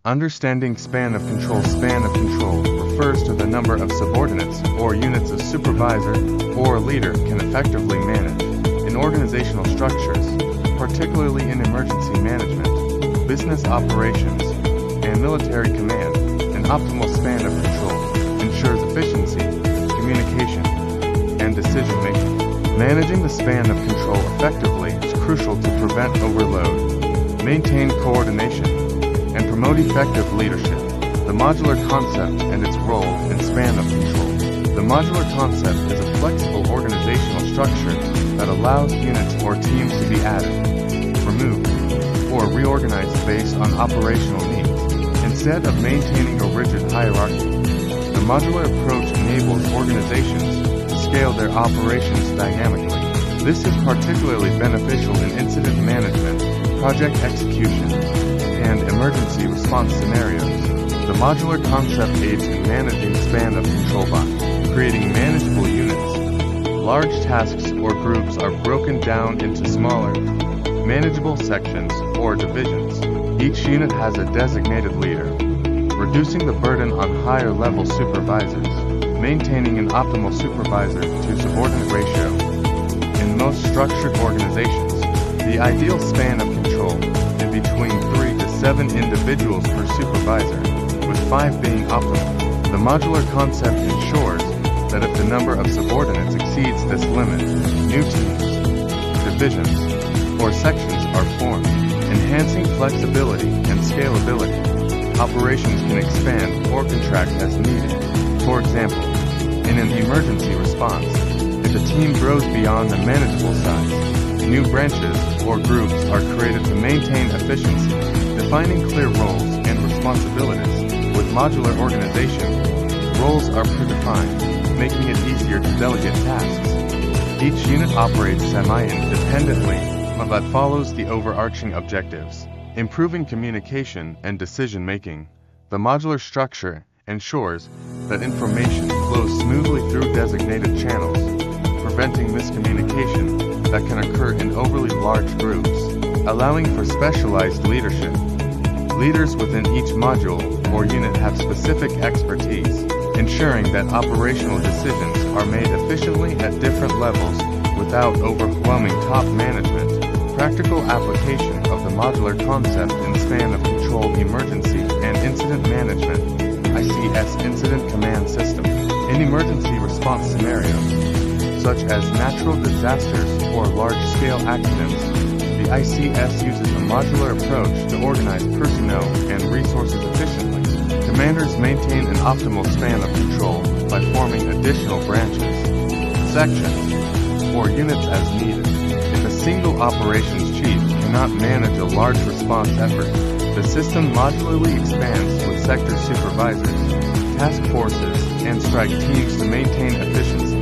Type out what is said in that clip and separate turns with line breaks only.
Understanding span of control. Span of control refers to the number of subordinates or units a supervisor or leader can effectively manage in organizational structures, particularly in emergency management, business operations, and military command. An optimal span of control ensures efficiency, communication, and decision-making. Managing the span of control effectively is crucial to prevent overload, maintain coordination, and promote effective leadership. The modular concept and its role in span of control. The modular concept is a flexible organizational structure that allows units or teams to be added, removed, or reorganized based on operational needs, instead of maintaining a rigid hierarchy. The modular approach enables organizations to scale their operations dynamically. This is particularly beneficial in incident management, project execution, and emergency response scenarios. The modular concept aids in managing span of control by creating manageable units. Large tasks or groups are broken down into smaller, manageable sections or divisions. Each unit has a designated leader, reducing the burden on higher-level supervisors, maintaining an optimal supervisor-to-subordinate ratio. In most structured organizations, the ideal span of control is between 3 to 7 individuals per supervisor, with 5 being optimal. The modular concept ensures that if the number of subordinates exceeds this limit, new teams, divisions, or sections are formed, enhancing flexibility and scalability. Operations can expand or contract as needed. For example, in an emergency response, if a team grows beyond the manageable size, new branches or groups are created to maintain efficiency, defining clear roles and responsibilities. With modular organization, roles are predefined, making it easier to delegate tasks. Each unit operates semi-independently, but follows the overarching objectives, improving communication and decision-making. The modular structure ensures that information flows smoothly through designated channels, preventing miscommunication that can occur in overly large groups, allowing for specialized leadership. Leaders within each module or unit have specific expertise, ensuring that operational decisions are made efficiently at different levels without overwhelming top management. Practical application of the modular concept in span of control emergency and incident management, ICS Incident Command System. In emergency response scenarios, such as natural disasters or large-scale accidents, the ICS uses a modular approach to organize personnel and resources efficiently. Commanders maintain an optimal span of control by forming additional branches, sections, or units as needed. If a single operations chief cannot manage a large response effort, the system modularly expands with sector supervisors, task forces, and strike teams to maintain efficiency.